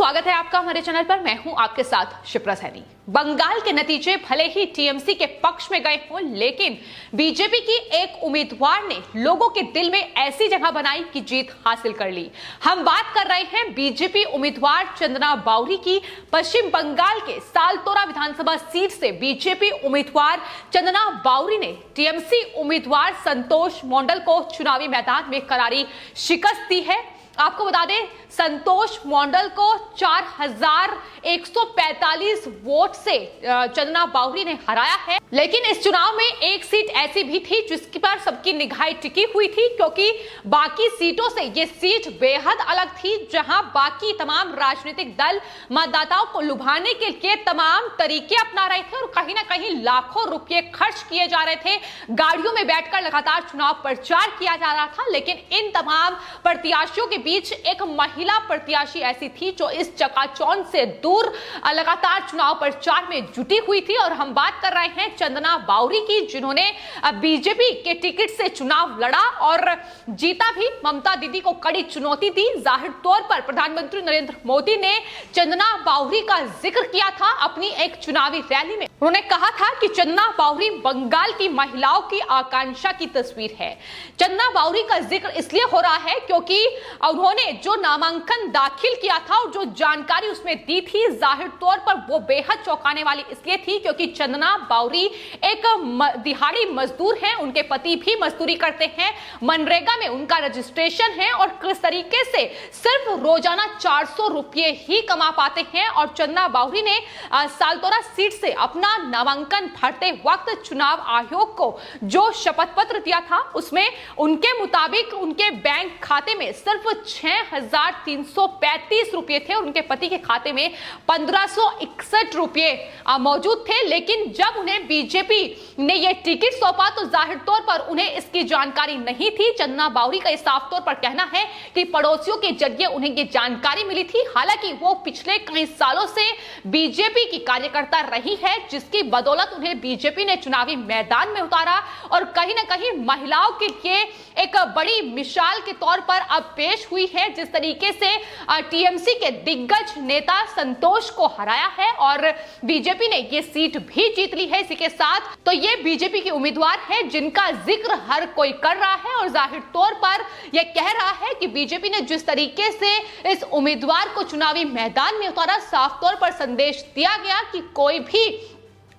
स्वागत है आपका हमारे चैनल पर। मैं हूं आपके साथ शिप्रा सैनी। बंगाल के नतीजे भले ही टीएमसी के पक्ष में गए हों, लेकिन बीजेपी की एक उम्मीदवार ने लोगों के दिल में ऐसी जगह बनाई कि जीत हासिल कर ली। हम बात कर रहे हैं बीजेपी उम्मीदवार चंदना बावरी की। पश्चिम बंगाल के सालतोरा विधानसभा सीट से बीजेपी उम्मीदवार चंदना बावरी ने टीएमसी उम्मीदवार संतोष मंडल को चुनावी मैदान में करारी शिकस्त दी है। आपको बता दें, संतोष मंडल को 4145 वोट से चंदना बावरी ने हराया है। लेकिन इस चुनाव में एक सीट ऐसी भी थी जिसकी पर सबकी निगाहें टिकी हुई थी, क्योंकि बाकी सीटों से ये सीट बेहद अलग थी, जहां बाकी तमाम राजनीतिक दल मतदाताओं को लुभाने के लिए तमाम तरीके अपना रहे थे और कहीं ना कहीं लाखों रुपए खर्च किए जा रहे थे। गाड़ियों में बैठकर लगातार चुनाव प्रचार किया जा रहा था। लेकिन इन तमाम प्रत्याशियों के बीच एक महिला प्रत्याशी ऐसी थी जो इस चकाचौंध से दूर लगातार चुनाव प्रचार में जुटी हुई थी। और हम बात कर रहे हैं चंदना बावरी की, जिन्होंने बीजेपी के टिकट से चुनाव लड़ा और जीता भी। ममता दीदी को कड़ी चुनौती दी। जाहिर तौर पर प्रधानमंत्री नरेंद्र मोदी ने चंदना बावरी का जिक्र किया था अपनी एक चुनावी रैली में। उन्होंने कहा था कि चंदना बावरी बंगाल की महिलाओं की आकांक्षा की तस्वीर है। चंदना बावरी का जिक्र इसलिए हो रहा है क्योंकि उन्होंने जो नामांकन दाखिल किया था और जो जानकारी उसमें दी थी, जाहिर तौर पर वो बेहद चौंकाने वाली इसलिए थी क्योंकि चंदना बावरी एक दिहाड़ी मजदूर हैं। उनके पति भी मजदूरी करते हैं, मनरेगा में उनका रजिस्ट्रेशन है और किस तरीके से सिर्फ रोजाना 400 रुपये ही कमा पाते हैं। और चंदना बावरी ने सालतोरा सीट से अपना नामांकन भरते वक्त चुनाव आयोग को जो शपथ पत्र दिया था, उसमें उनके मुताबिक उनके बैंक खाते में सिर्फ 6335 रुपए थे और उनके पति के खाते में 1561 रुपए मौजूद थे। लेकिन जब उन्हें बीजेपी ने यह टिकट सौंपा तो जाहिर तौर पर उन्हें इसकी जानकारी नहीं थी। चंदना बावरी का साफ तौर पर कहना है कि पड़ोसियों के जरिए उन्हें यह जानकारी मिली थी। हालांकि वो पिछले कई सालों से बीजेपी की कार्यकर्ता रही है, जिसकी बदौलत उन्हें बीजेपी ने चुनावी मैदान में उतारा और कहीं ना कहीं महिलाओं के लिए एक बड़ी मिसाल के तौर पर अब पेश हुई है। जिस तरीके से टीएमसी के दिग्गज नेता संतोष को हराया है और बीजेपी ने ये सीट भी जीत ली है। इसी के साथ तो ये बीजेपी की उम्मीदवार है जिनका जिक्र हर कोई कर रहा है और जाहिर तौर पर यह कह रहा है कि बीजेपी ने जिस तरीके से इस उम्मीदवार को चुनावी मैदान में उतारा, साफ तौर पर संदेश दिया गया कि कोई भी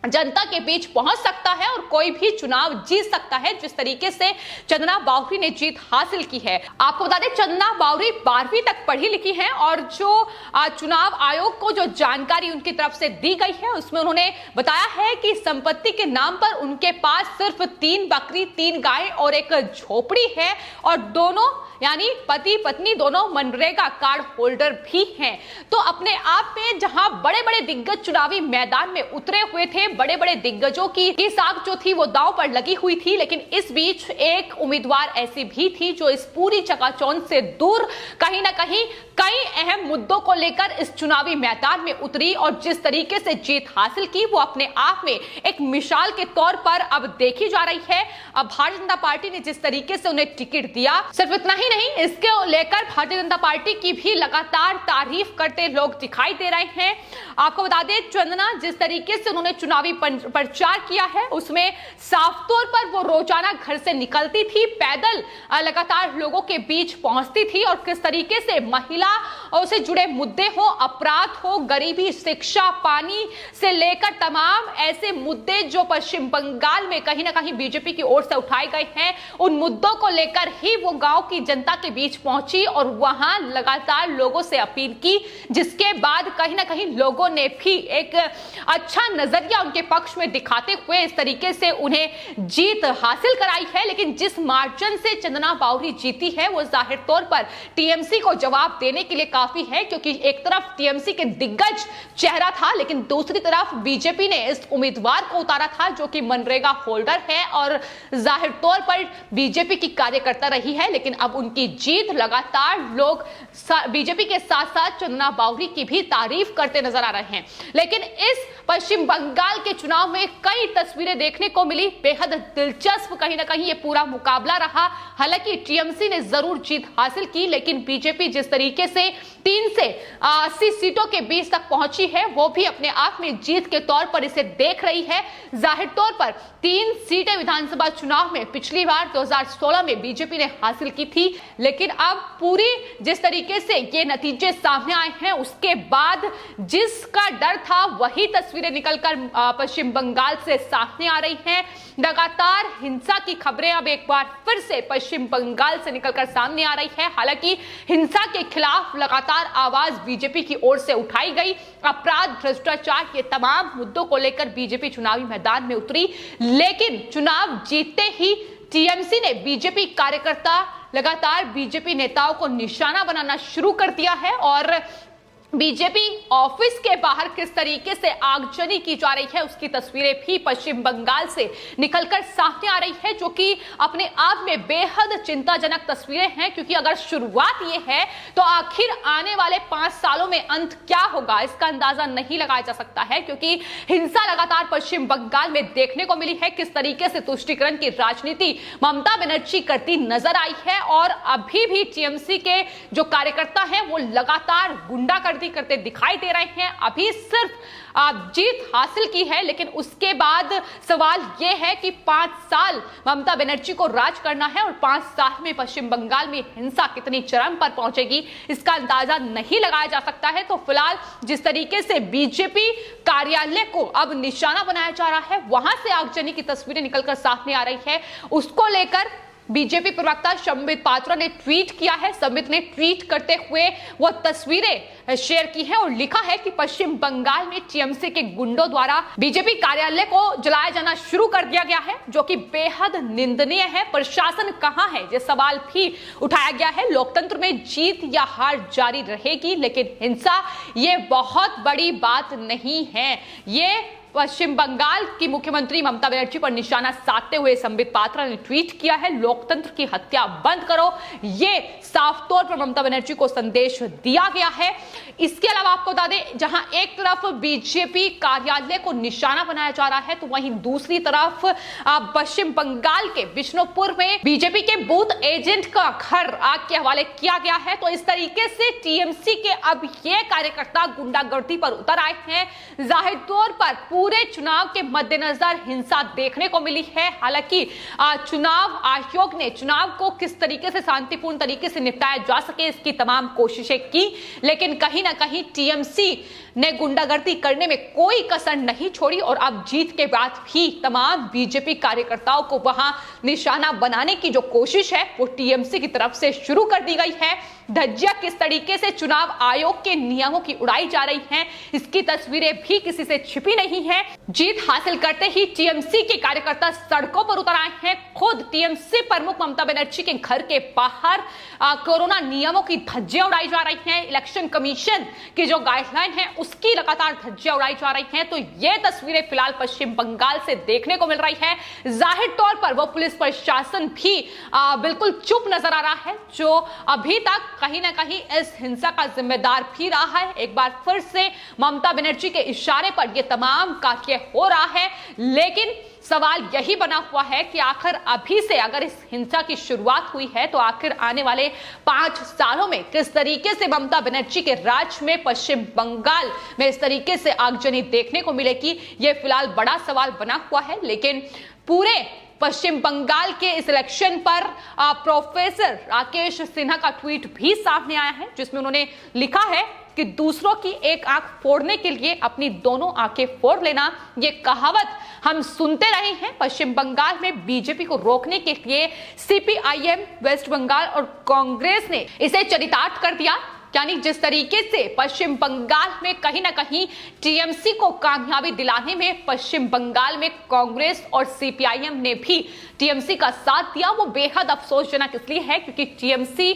जनता के बीच पहुंच सकता है और कोई भी चुनाव जीत सकता है। जिस तरीके से चंदना बावरी ने जीत हासिल की है। आपको बता दें, चंदना बावरी 12वीं तक पढ़ी लिखी हैं और जो चुनाव आयोग को जो जानकारी उनकी तरफ से दी गई है, उसमें उन्होंने बताया है कि संपत्ति के नाम पर उनके पास सिर्फ 3 बकरी, 3 गाय और एक झोपड़ी है और दोनों यानी पति पत्नी दोनों मनरेगा कार्ड होल्डर भी हैं। तो अपने आप में जहां बड़े बड़े दिग्गज चुनावी मैदान में उतरे हुए थे, बड़े बड़े दिग्गजों की साख जो थी वो दांव पर लगी हुई थी, लेकिन इस बीच एक उम्मीदवार ऐसी भी थी जो इस पूरी चकाचौंध से दूर कहीं ना कहीं कई अहम मुद्दों को लेकर इस चुनावी मैदान में उतरी और जिस तरीके से जीत हासिल की वो अपने आप में एक मिसाल के तौर पर अब देखी जा रही है। अब भारतीय जनता पार्टी ने जिस तरीके से उन्हें टिकट दिया, सिर्फ इतना ही नहीं, इसके लेकर भारतीय जनता पार्टी की भी लगातार तारीफ करते लोग दिखाई दे रहे हैं। आपको बता दें, चंदना जिस तरीके से उन्होंने चुनावी प्रचार किया है, उसमें साफ तौर पर वो रोजाना घर से निकलती थी, पैदल लगातार लोगों के बीच पहुंचती थी और किस तरीके से महिला और उससे जुड़े मुद्दे हो, अपराध हो, गरीबी, शिक्षा, पानी से लेकर तमाम ऐसे मुद्दे जो पश्चिम बंगाल में कहीं ना कहीं बीजेपी की ओर से उठाए गए हैं, उन मुद्दों को लेकर ही वो गांव की जनता के बीच पहुंची और वहां लगातार लोगों से अपील की, जिसके बाद कहीं ना कहीं लोगों ने भी एक अच्छा नजरिया उनके पक्ष में दिखाते हुए इस तरीके से उन्हें जीत हासिल कराई है। लेकिन जिस मार्जिन से चंदना बावरी जीती है वो जाहिर तौर पर टीएमसी को जवाब देने के लिए काफी है, क्योंकि एक तरफ टीएमसी के दिग्गज चेहरा था, लेकिन दूसरी तरफ बीजेपी ने इस उम्मीदवार को उतारा था जो कि मनरेगा होल्डर है और जाहिर तौर पर बीजेपी की कार्यकर्ता रही है। लेकिन अब उनकी जीत लगातार लोग बीजेपी के साथ साथ चंदना बावरी की भी तारीफ करते नजर आ रहे हैं। लेकिन इस पश्चिम बंगाल के चुनाव में कई तस्वीरें देखने को मिली। बेहद दिलचस्प कहीं ना कहीं ये पूरा मुकाबला रहा। हालांकि टीएमसी ने जरूर जीत हासिल की, लेकिन बीजेपी जिस तरीके से 3 से 80 सीटों के बीच तक पहुंची है, वो भी अपने आप में जीत के तौर पर इसे देख रही है। जाहिर तौर पर 3 सीटें विधानसभा चुनाव में पिछली बार 2016 में बीजेपी ने हासिल की थी, लेकिन अब पूरी जिस तरीके से ये नतीजे सामने आए हैं, उसके बाद जिसका डर था वही तस्वीरें निकलकर पश्चिम बंगाल से सामने आ रही हैं। लगातार हिंसा की खबरें अब एक बार फिर से पश्चिम बंगाल से निकलकर सामने आ रही है। हालांकि हिंसा के खिलाफ लगातार आवाज बीजेपी की ओर से उठाई गई। अपराध, भ्रष्टाचार, ये तमाम मुद्दों को लेकर बीजेपी चुनावी मैदान में उतरी, लेकिन चुनाव जीतते ही टीएमसी ने बीजेपी कार्यकर्ता, लगातार बीजेपी नेताओं को निशाना बनाना शुरू कर दिया है और बीजेपी ऑफिस के बाहर किस तरीके से आगजनी की जा रही है, उसकी तस्वीरें भी पश्चिम बंगाल से निकलकर सामने आ रही है, जो कि अपने आप में बेहद चिंताजनक तस्वीरें हैं। क्योंकि अगर शुरुआत ये है तो आखिर आने वाले 5 सालों में अंत क्या होगा, इसका अंदाजा नहीं लगाया जा सकता है। क्योंकि हिंसा लगातार पश्चिम बंगाल में देखने को मिली है। किस तरीके से तुष्टीकरण की राजनीति ममता बनर्जी करती नजर आई है और अभी भी टीएमसी के जो कार्यकर्ता हैं वो लगातार गुंडागर्दी करते दिखाई दे रहे हैं। अभी सिर्फ जीत हासिल की है, लेकिन उसके बाद सवाल यह है कि 5 साल ममता बनर्जी को राज करना है और 5 साल में पश्चिम बंगाल में हिंसा कितनी चरम पर पहुंचेगी, इसका अंदाजा नहीं लगाया जा सकता है। तो फिलहाल जिस तरीके से बीजेपी कार्यालय को अब निशाना बनाया जा रहा है, वहां से आगजनी की तस्वीरें निकलकर सामने आ रही है, उसको लेकर बीजेपी प्रवक्ता संबित पात्रा ने ट्वीट किया है। संबित ने ट्वीट करते हुए वो तस्वीरें शेयर की है और लिखा है कि पश्चिम बंगाल में टीएमसी के गुंडों द्वारा बीजेपी कार्यालय को जलाया जाना शुरू कर दिया गया है, जो कि बेहद निंदनीय है। प्रशासन कहां है, ये सवाल भी उठाया गया है। लोकतंत्र में जीत या हार जारी रहेगी, लेकिन हिंसा ये बहुत बड़ी बात नहीं है। ये पश्चिम बंगाल की मुख्यमंत्री ममता बनर्जी पर निशाना साधते हुए संबित पात्रा ने ट्वीट किया है, लोकतंत्र की हत्या बंद करो। ये साफ तौर पर ममता बनर्जी को संदेश दिया गया है। इसके अलावा आपको बता दें, जहां एक तरफ बीजेपी कार्यालय को निशाना बनाया जा रहा है, तो वहीं दूसरी तरफ पश्चिम बंगाल के बिष्णुपुर में बीजेपी के बूथ एजेंट का घर आग के हवाले किया गया है। तो इस तरीके से टीएमसी के अब ये कार्यकर्ता गुंडागर्दी पर उतर आए हैं। जाहिर तौर पर पूरे चुनाव के मद्देनजर हिंसा देखने को मिली है। हालांकि चुनाव आयोग ने चुनाव को किस तरीके से शांतिपूर्ण तरीके से निपटाया जा सके, इसकी तमाम कोशिशें की, लेकिन कहीं ना कहीं टीएमसी ने गुंडागर्दी करने में कोई कसर नहीं छोड़ी और अब जीत के बाद भी तमाम बीजेपी कार्यकर्ताओं को वहां निशाना बनाने की जो कोशिश है वो टीएमसी की तरफ से शुरू कर दी गई है। धज्जियां किस तरीके से चुनाव आयोग के नियमों की उड़ाई जा रही हैं, इसकी तस्वीरें भी किसी से छिपी नहीं है। जीत हासिल करते ही टीएमसी के कार्यकर्ता सड़कों पर उतर आए हैं। खुद टीएमसी प्रमुख ममता बनर्जी के घर के बाहर कोरोना नियमों की धज्जियां उड़ाई जा रही हैं। इलेक्शन कमीशन की जो गाइडलाइन है उसकी लगातार धज्जियां उड़ाई जा रही हैं। तो ये तस्वीरें फिलहाल पश्चिम बंगाल से देखने को मिल रही है। जाहिर तौर पर वो पुलिस प्रशासन भी बिल्कुल चुप नजर आ रहा है, जो अभी तक कहीं ना कहीं इस हिंसा का जिम्मेदार भी रहा है। एक बार फिर से ममता बनर्जी के इशारे पर यह तमाम कार्य हो रहा है, लेकिन सवाल यही बना हुआ है कि आखिर अभी से अगर इस हिंसा की शुरुआत हुई है तो आखिर आने वाले 5 सालों में किस तरीके से ममता बनर्जी के राज में पश्चिम बंगाल में इस तरीके से आगजनी देखने को मिलेगी, यह फिलहाल बड़ा सवाल बना हुआ है। लेकिन पूरे पश्चिम बंगाल के इस इलेक्शन पर प्रोफेसर राकेश सिन्हा का ट्वीट भी सामने आया है, जिसमें उन्होंने लिखा है कि दूसरों की एक आंख फोड़ने के लिए अपनी दोनों आंखें फोड़ लेना, ये कहावत हम सुनते रहे हैं। पश्चिम बंगाल में बीजेपी को रोकने के लिए सीपीआईएम, वेस्ट बंगाल और कांग्रेस ने इसे चरितार्थ कर दिया। यानी जिस तरीके से पश्चिम बंगाल में कहीं ना कहीं टीएमसी को कामयाबी दिलाने में पश्चिम बंगाल में कांग्रेस और सीपीआईएम ने भी टीएमसी का साथ दिया, वो बेहद अफसोसजनक इसलिए है क्योंकि टीएमसी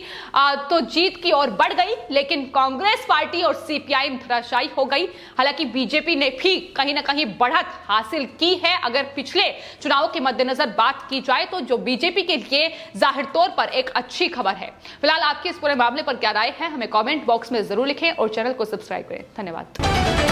तो जीत की ओर बढ़ गई, लेकिन कांग्रेस पार्टी और सीपीआईएम धराशायी हो गई। हालांकि बीजेपी ने भी कहीं ना कहीं बढ़त हासिल की है। अगर पिछले चुनावों के मद्देनजर बात की जाए तो जो बीजेपी के लिए जाहिर तौर पर एक अच्छी खबर है। फिलहाल आपके इस पूरे मामले पर क्या राय है, हमें कमेंट बॉक्स में जरूर लिखें और चैनल को सब्सक्राइब करें। धन्यवाद।